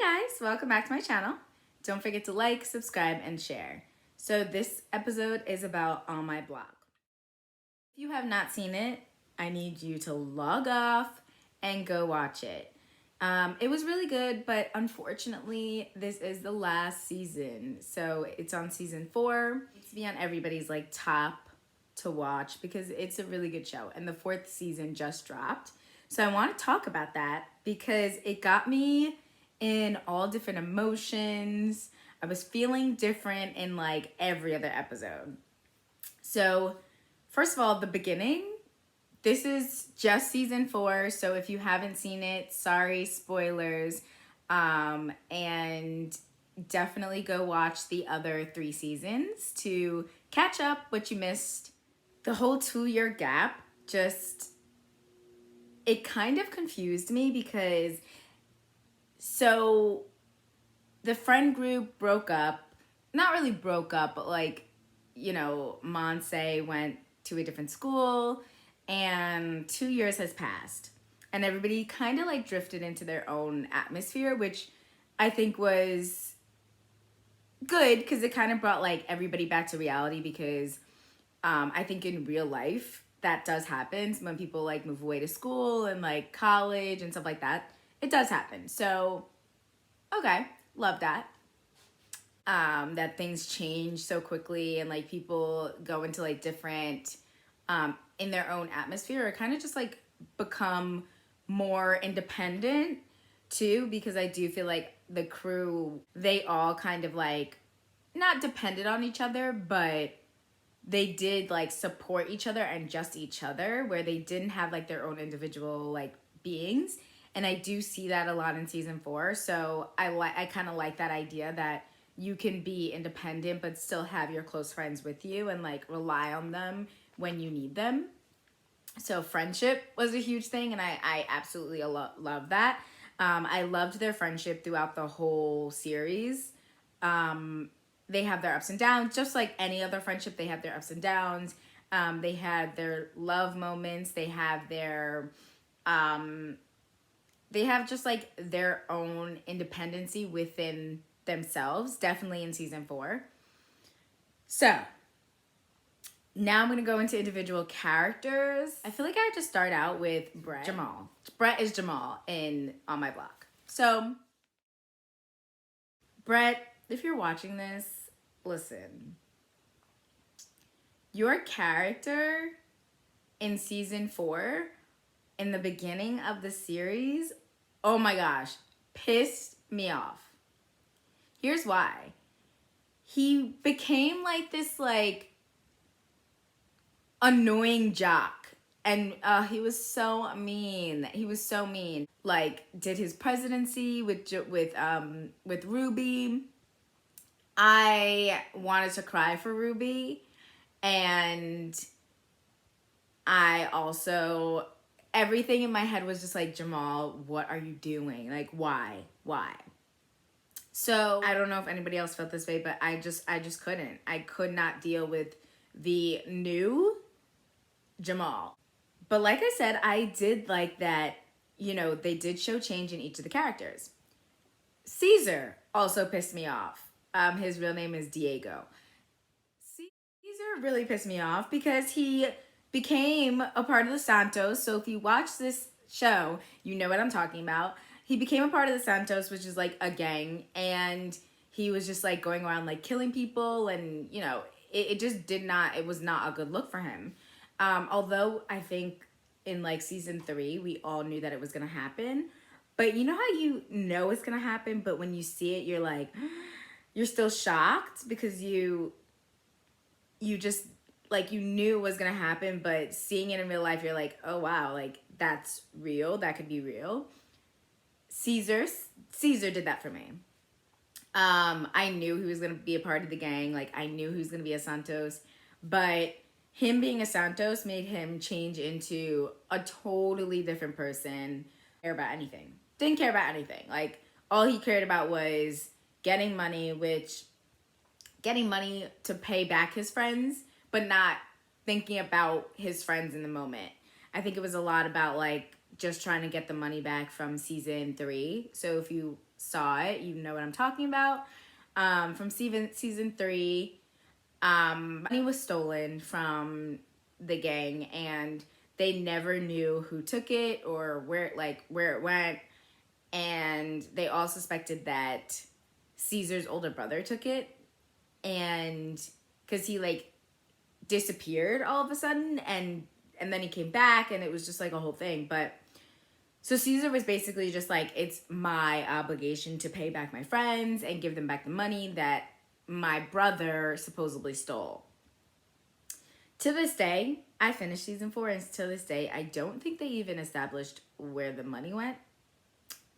guys, welcome back to my channel. Don't forget to like, subscribe, and share. So this episode is about On My Block. If you have not seen it, I need you to log off and go watch it. It was really good, but unfortunately, this is the last season. So it's on season 4. It's to be on everybody's like top to watch because it's a really good show. And the 4th season just dropped. So I want to talk about that because it got me in all different emotions. I was feeling different in like every other episode. So first of all, the beginning, this is just season 4. So if you haven't seen it, sorry, spoilers. And definitely go watch the other 3 seasons to catch up what you missed. The whole 2-year gap it kind of confused me because so the friend group broke up. Not really broke up, but like, Monte went to a different school and 2 years has passed. And everybody kind of like drifted into their own atmosphere, which I think was good because it kind of brought like everybody back to reality because I think in real life that does happen when people like move away to school and like college and stuff like that. It does happen. So, okay, love that. That things change so quickly and like people go into like different in their own atmosphere or kind of just like become more independent too, because I do feel like the crew, they all kind of like not depended on each other, but they did like support each other and just each other, where they didn't have like their own individual like beings. And I do see that a lot in season 4. So I kind of like that idea that you can be independent but still have your close friends with you and like rely on them when you need them. So friendship was a huge thing, and I absolutely love that. I loved their friendship throughout the whole series. They have their ups and downs, just like any other friendship. They have their ups and downs. They had their love moments. They have just like their own independency within themselves, definitely in season 4. So now I'm going to go into individual characters. I feel like I have to start out with Brett. Jamal. Brett is Jamal in On My Block. So Brett, if you're watching this, listen. Your character in season 4, in the beginning of the series, oh my gosh, pissed me off. Here's why. He became like this like annoying jock. And he was so mean. He was so mean. Like, did his presidency with Ruby. I wanted to cry for Ruby. And I also, everything in my head was just like, Jamal, what are you doing? Like, why? So I don't know if anybody else felt this way, but I just couldn't. I could not deal with the new Jamal. But like I said, I did like that, they did show change in each of the characters. Caesar also pissed me off. His real name is Diego. Caesar really pissed me off because he became a part of the Santos. So if you watch this show, you know what I'm talking about. He became a part of the Santos, which is like a gang, and he was just like going around like killing people, and it was not a good look for him. Although I think in like season 3, we all knew that it was gonna happen. But you know how you know it's gonna happen, but when you see it, you're like, you're still shocked because you just like, you knew it was gonna happen, but seeing it in real life, you're like, oh wow, like that's real, that could be real. Caesar did that for me. I knew he was gonna be a part of the gang, like I knew he was gonna be a Santos, but him being a Santos made him change into a totally different person. Didn't care about anything. Like, all he cared about was getting money to pay back his friends, but not thinking about his friends in the moment. I think it was a lot about like just trying to get the money back from season 3. So if you saw it, you know what I'm talking about. From season 3, money was stolen from the gang, and they never knew who took it or where it went, and they all suspected that Caesar's older brother took it, and because he like disappeared all of a sudden, and then he came back, and it was just like a whole thing. But so Caesar was basically just like, it's my obligation to pay back my friends and give them back the money that my brother supposedly stole. To this day, I finished season 4, and to this day, I don't think they even established where the money went.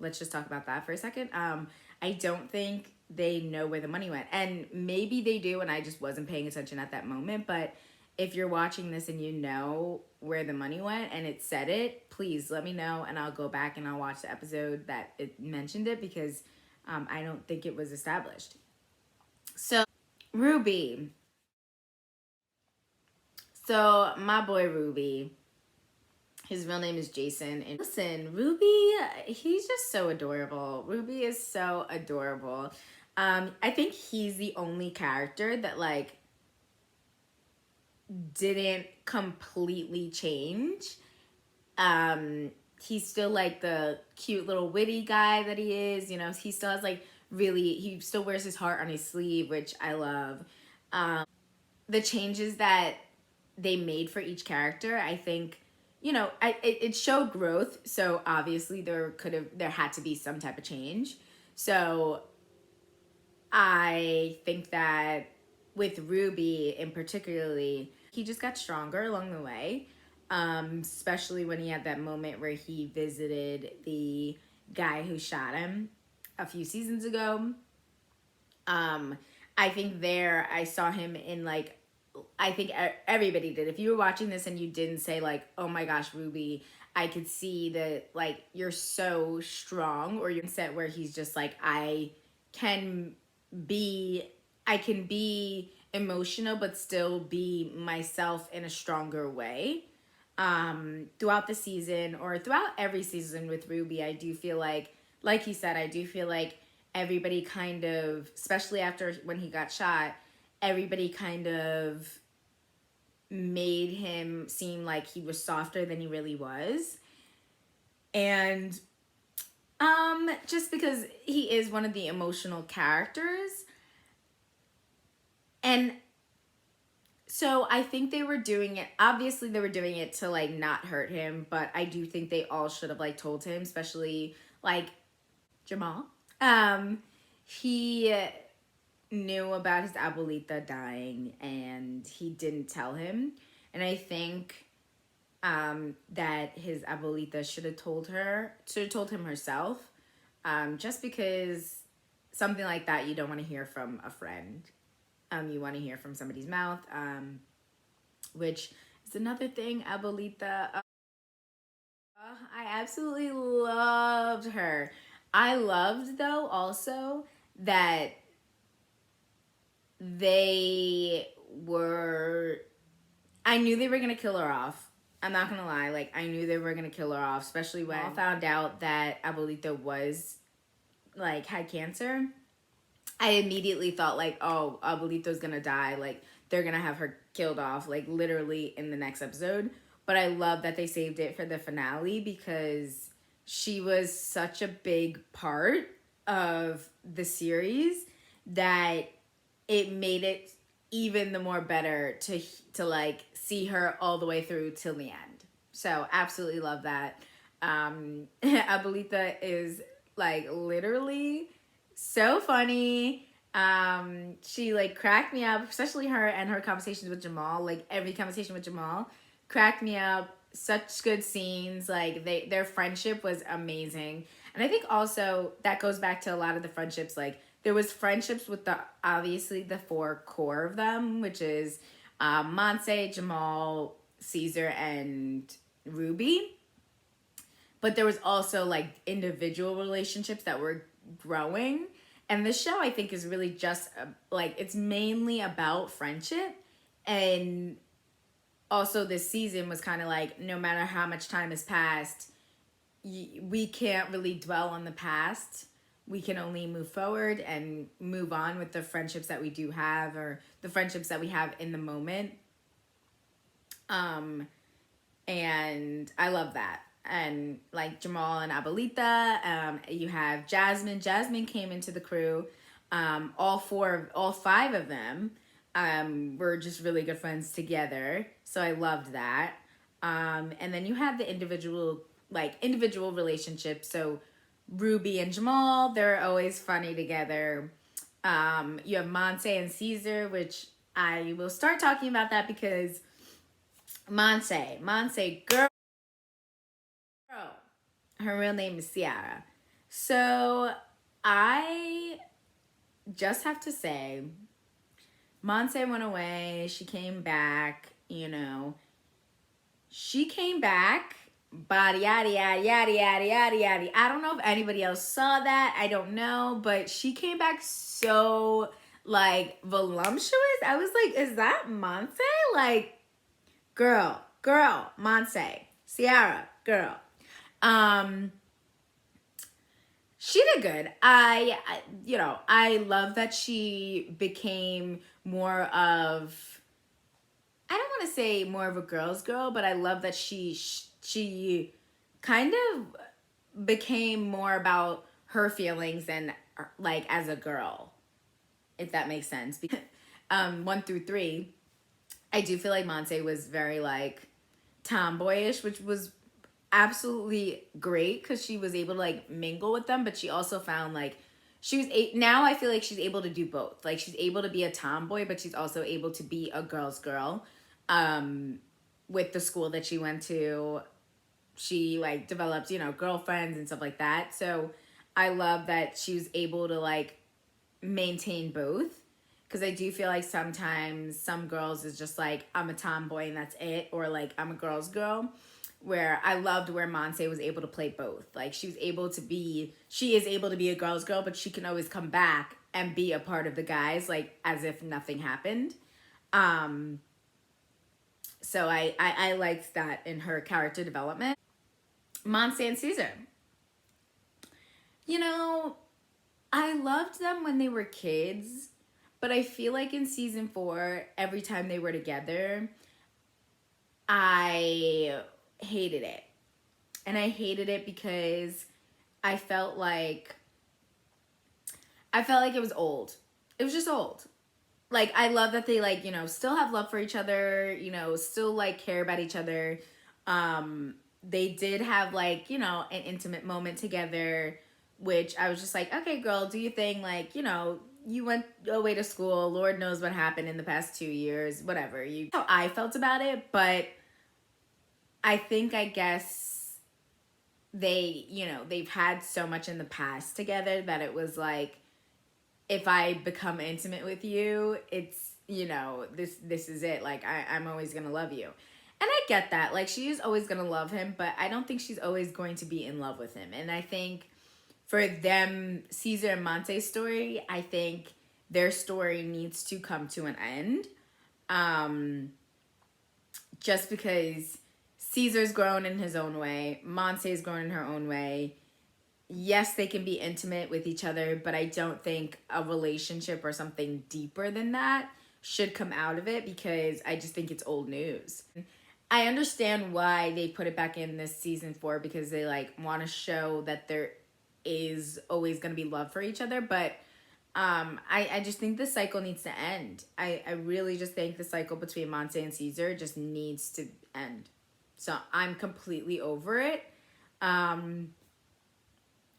Let's just talk about that for a second. I don't think they know where the money went. And maybe they do, and I just wasn't paying attention at that moment. But if you're watching this and you know where the money went and it said it, please let me know, and I'll go back and I'll watch the episode that it mentioned it, because I don't think it was established. So, Ruby. So, my boy Ruby, his real name is Jason. And listen, Ruby, he's just so adorable. Ruby is so adorable. I think he's the only character that like didn't completely change. He's still like the cute little witty guy that he is. You know, he still has like he still wears his heart on his sleeve, which I love. The changes that they made for each character, I think, you know, it showed growth. So obviously there had to be some type of change. So I think that with Ruby in particularly, he just got stronger along the way. Especially when he had that moment where he visited the guy who shot him a few seasons ago. I think there I saw him in like, I think everybody did. If you were watching this and you didn't say like, oh my gosh, Ruby, I could see that like you're so strong, or you're set where he's just like, can be I can be emotional but still be myself in a stronger way. Throughout the season, or throughout every season with Ruby, I do feel like he said, I do feel like everybody kind of, especially after when he got shot, everybody kind of made him seem like he was softer than he really was. And just because he is one of the emotional characters. And so I think they were doing it, obviously they were doing it to like not hurt him, but I do think they all should have like told him, especially like Jamal. He knew about his abuelita dying and he didn't tell him. And I think that his abuelita should have told him herself. Just because something like that you don't want to hear from a friend. You want to hear from somebody's mouth, which is another thing. Abuelita, I absolutely loved her. I loved, though, also that they were, I knew they were going to kill her off. I'm not going to lie. Like, I knew they were going to kill her off, especially when I found out that Abuelita was, like, had cancer. I immediately thought, like, oh, Abuelito's going to die. Like, they're going to have her killed off, like, literally in the next episode. But I love that they saved it for the finale, because she was such a big part of the series that it made it even the more better to like see her all the way through till the end. So absolutely love that. Abuelita is like literally so funny. She like cracked me up, especially her and her conversations with Jamal. Like every conversation with Jamal cracked me up. Such good scenes. Like their friendship was amazing. And I think also that goes back to a lot of the friendships. Like there was friendships with obviously the 4 core of them, which is Monte, Jamal, Caesar, and Ruby. But there was also like individual relationships that were growing. And this show, I think, is really just like, it's mainly about friendship. And also this season was kind of like, no matter how much time has passed, we can't really dwell on the past. we can only move forward and move on with the friendships that we do have, or the friendships that we have in the moment. Um, and I love that. And like Jamal and Abuelita, you have Jasmine. Jasmine came into the crew. All five of them were just really good friends together. So I loved that. And then you have the individual relationships. So Ruby and Jamal, they're always funny together. You have Monte and Caesar, which I will start talking about that because Monte, girl, her real name is Ciara. So I just have to say, Monte went away. She came back, She came back, body yada yada yada yada yada yada. I don't know if anybody else saw that. I don't know, but she came back so like voluptuous. I was like, is that Monte? Like, girl, Monte, Ciara, girl. She did good. I love that she became more of, I don't want to say more of a girl's girl, but I love that she kind of became more about her feelings and like as a girl, if that makes sense. Because 1 through 3, I do feel like Monte was very like tomboyish, which was absolutely great because she was able to like mingle with them, but she also found like now I feel like she's able to do both. Like she's able to be a tomboy, but she's also able to be a girl's girl. With the school that she went to, she like developed, girlfriends and stuff like that. So I love that she was able to like maintain both, because I do feel like sometimes some girls is just like, I'm a tomboy and that's it, or like I'm a girl's girl. Where I loved where Monse was able to play both. Like she is able to be a girl's girl, but she can always come back and be a part of the guys, like as if nothing happened. So I liked that in her character development. Monse and Caesar. I loved them when they were kids, but I feel like in season 4, every time they were together, I hated it. And I hated it because I felt like it was old. It was just old. Like I love that they like, still have love for each other, still like care about each other. They did have like, an intimate moment together, which I was just like, okay, girl, do you thing. Like, you went away to school. Lord knows what happened in the past 2 years, whatever. How I felt about it, but I guess they've had so much in the past together that it was like, if I become intimate with you, it's, this is it. Like, I'm always going to love you. And I get that. Like, she is always going to love him, but I don't think she's always going to be in love with him. And I think for them, Caesar and Monte's story, I think their story needs to come to an end. Just because Caesar's grown in his own way, Monte's grown in her own way. Yes, they can be intimate with each other, but I don't think a relationship or something deeper than that should come out of it, because I just think it's old news. I understand why they put it back in this season 4, because they like want to show that there is always going to be love for each other, but I just think the cycle needs to end. I really just think the cycle between Monte and Caesar just needs to end. So I'm completely over it.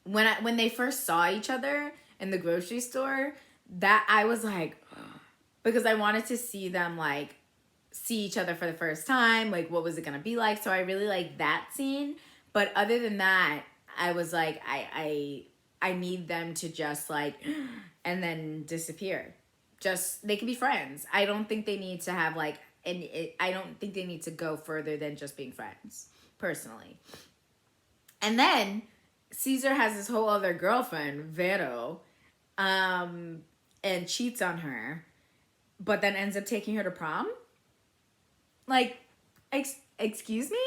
When they first saw each other in the grocery store, that I was like, because I wanted to see them like see each other for the first time. Like, what was it gonna be like? So I really like that scene. But other than that, I was like, I need them to just like, and then disappear. Just, they can be friends. I don't think they need to have like, I don't think they need to go further than just being friends, personally. And then Caesar has this whole other girlfriend, Vero, and cheats on her, but then ends up taking her to prom. Like, excuse me?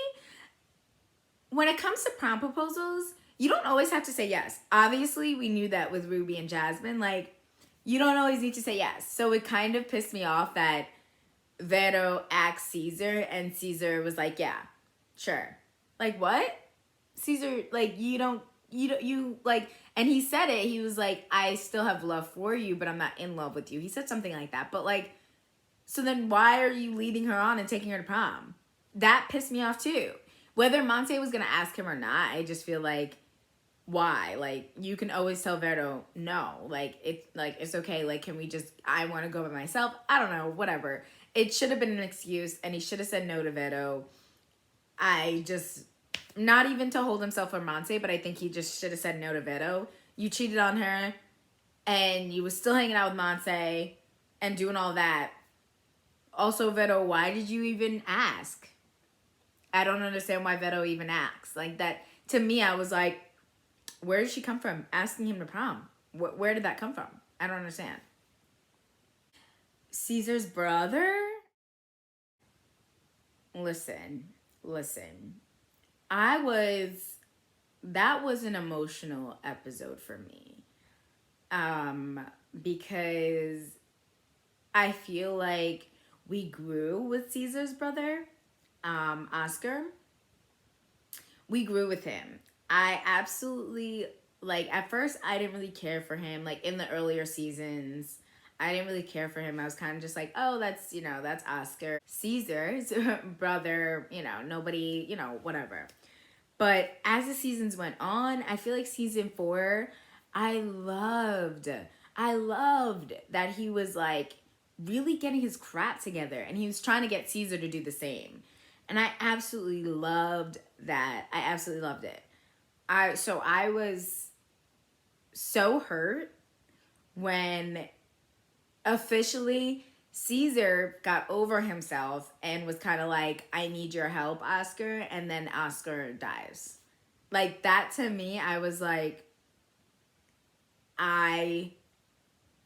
When it comes to prom proposals, you don't always have to say yes. Obviously, we knew that with Ruby and Jasmine. Like, you don't always need to say yes. So it kind of pissed me off that Vero asked Caesar and Caesar was like, yeah, sure. Like, what? Caesar, like, you like, and he said it. He was like, I still have love for you, but I'm not in love with you. He said something like that. But like, so then why are you leading her on and taking her to prom? That pissed me off too. Whether Monte was going to ask him or not, I just feel like, why? Like, you can always tell Vero, no. Like, it's okay. Like, can we just, I want to go by myself. I don't know, whatever. It should have been an excuse, and he should have said no to Vero. I just, not even to hold himself for Monte, but I think he just should have said no to Vero. You cheated on her, and you was still hanging out with Monte and doing all that. Also, Vero, why did you even ask? I don't understand why Vero even asks. Like, that, to me, I was like, where did she come from asking him to prom? Where did that come from? I don't understand. Caesar's brother? Listen. That was an emotional episode for me. Because I feel like we grew with Caesar's brother, Oscar. We grew with him. I absolutely, like, at first I didn't really care for him. Like, in the earlier seasons, I didn't really care for him. I was kind of just like, oh, that's, that's Oscar. Caesar's brother, nobody, whatever. But as the seasons went on, I feel like season 4, I loved that he was like really getting his crap together, and he was trying to get Caesar to do the same. And I absolutely loved that. I absolutely loved it. I was so hurt when officially Caesar got over himself and was kind of like, I need your help, Oscar, and then Oscar dies. Like, that to me, I was like, I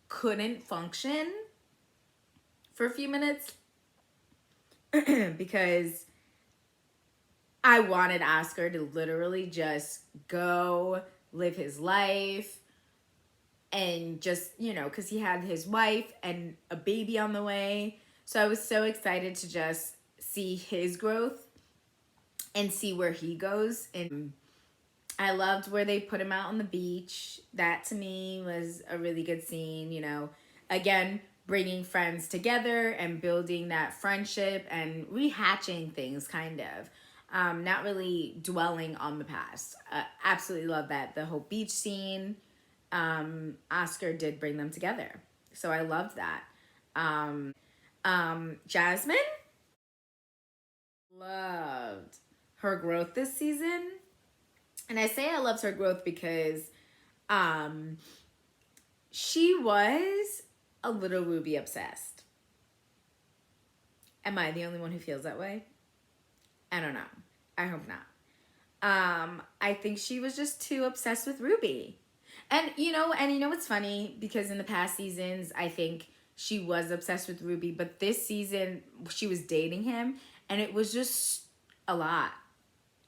couldn't function for a few minutes because I wanted Oscar to literally just go live his life and just, because he had his wife and a baby on the way. So I was so excited to just see his growth and see where he goes. And I loved where they put him out on the beach. That to me was a really good scene, Again, bringing friends together and building that friendship and rehatching things, kind of. Not really dwelling on the past. Absolutely love that. The whole beach scene, Oscar did bring them together. So I loved that. Jasmine, loved her growth this season. And I say I loved her growth because she was a little Ruby obsessed. Am I the only one who feels that way? I don't know. I hope not. I think she was just too obsessed with Ruby. And you know what's funny? Because in the past seasons, I think she was obsessed with Ruby, but this season she was dating him, and it was just a lot.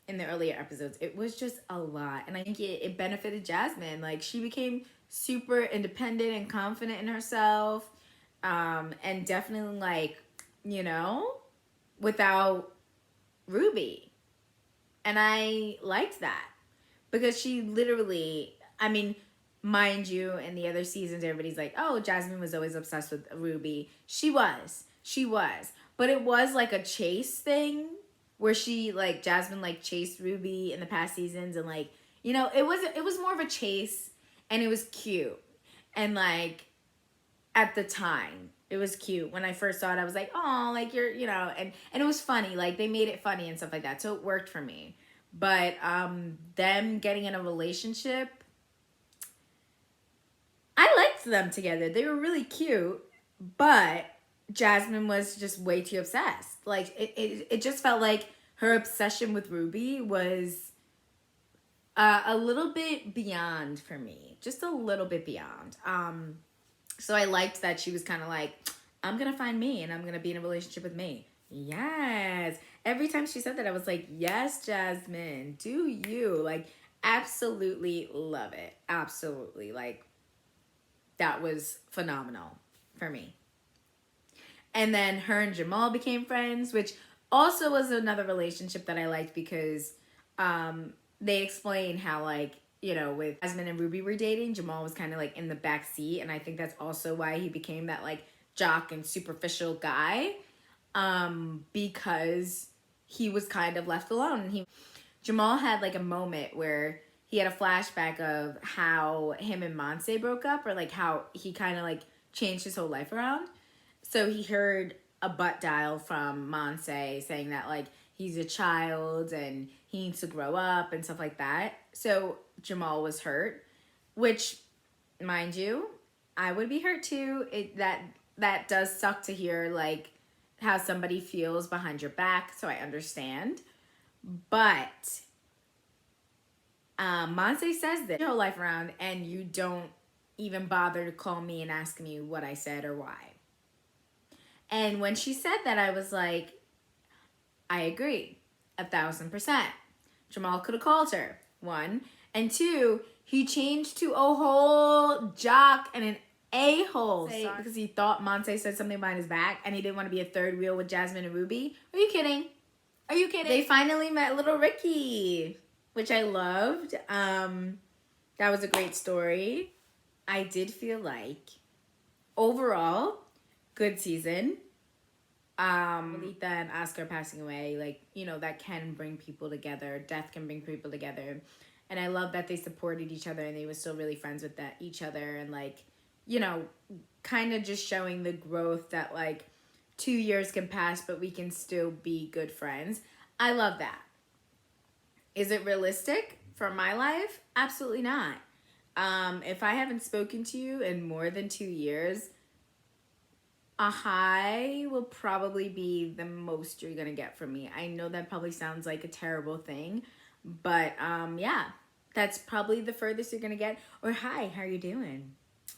In the earlier episodes, it was just a lot, and I think it benefited Jasmine. Like, she became super independent and confident in herself, and definitely, like, without Ruby. And I liked that because she literally, I mean, mind you, in the other seasons, everybody's like, oh, Jasmine was always obsessed with Ruby. She was. But it was like a chase thing where she, like, Jasmine, like, chased Ruby in the past seasons, and, like, it was more of a chase, and it was cute. And, like, at the time, it was cute. When I first saw it, I was like, oh, like, you're, and it was funny. Like, they made it funny and stuff like that. So it worked for me. But them getting in a relationship, I liked them together. They were really cute. But Jasmine was just way too obsessed. Like, it just felt like her obsession with Ruby was a little bit beyond for me. Just a little bit beyond. So I liked that she was kind of like, I'm going to find me and I'm going to be in a relationship with me. Yes. Every time she said that, I was like, yes, Jasmine, do you. Like, Absolutely love it. Absolutely. Like, that was phenomenal for me. And then her and Jamal became friends, which also was another relationship that I liked because they explain how, like, you know, with Jasmine and Ruby were dating, Jamal was kind of like in the back seat. And I think that's also why he became that like jock and superficial guy, because he was kind of left alone. And Jamal had like a moment where he had a flashback of how him and Monte broke up, or like how he kind of like changed his whole life around. So he heard a butt dial from Monse saying that like he's a child and he needs to grow up and stuff like that. So Jamal was hurt, which, mind you, I would be hurt too. That does suck to hear, like, how somebody feels behind your back. So I understand, but Monse says that your whole life around, and you don't even bother to call me and ask me what I said or why. And when she said that, I was like, I agree, 1,000%. Jamal could have called her, 1. And 2, he changed to a whole jock and an a-hole because he thought Monte said something behind his back and he didn't want to be a third wheel with Jasmine and Ruby. Are you kidding? Are you kidding? They finally met little Ricky, which I loved. That was a great story. I did feel like, overall, good season. Lita and Oscar passing away, like, you know, that can bring people together. Death can bring people together. And I love that they supported each other and they were still really friends with each other. And, like, you know, kind of just showing the growth that, like, 2 years can pass, but we can still be good friends. I love that. Is it realistic for my life? Absolutely not. If I haven't spoken to you in more than 2 years, a high will probably be the most you're gonna get from me. I know that probably sounds like a terrible thing, but yeah, that's probably the furthest you're gonna get. Or hi, how are you doing?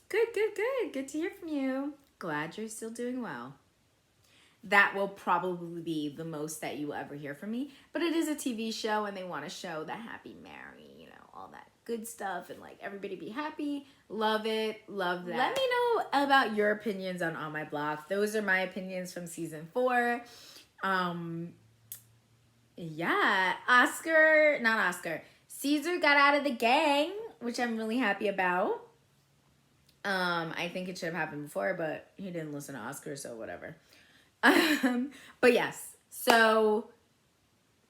Good, good, good. Good to hear from you. Glad you're still doing well. That will probably be the most that you will ever hear from me. But it is a TV show and they want to show the happy Mary, you know, all that good stuff and like everybody be happy. Love it. Love that. Let me know about your opinions on My Block. Those are my opinions from season 4. Yeah, Caesar got out of the gang, which I'm really happy about. I think it should have happened before, but he didn't listen to Oscar, so whatever. But yes, so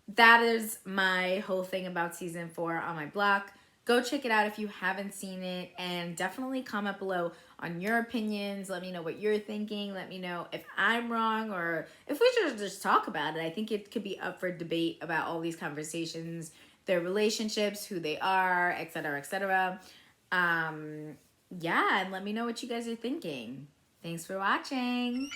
that is my whole thing about season 4 on My Block. Go check it out if you haven't seen it, and definitely comment below on your opinions. Let me know what you're thinking. Let me know if I'm wrong or if we should just talk about it. I think it could be up for debate about all these conversations, their relationships, who they are, etc., etc. Yeah, and let me know what you guys are thinking. Thanks for watching.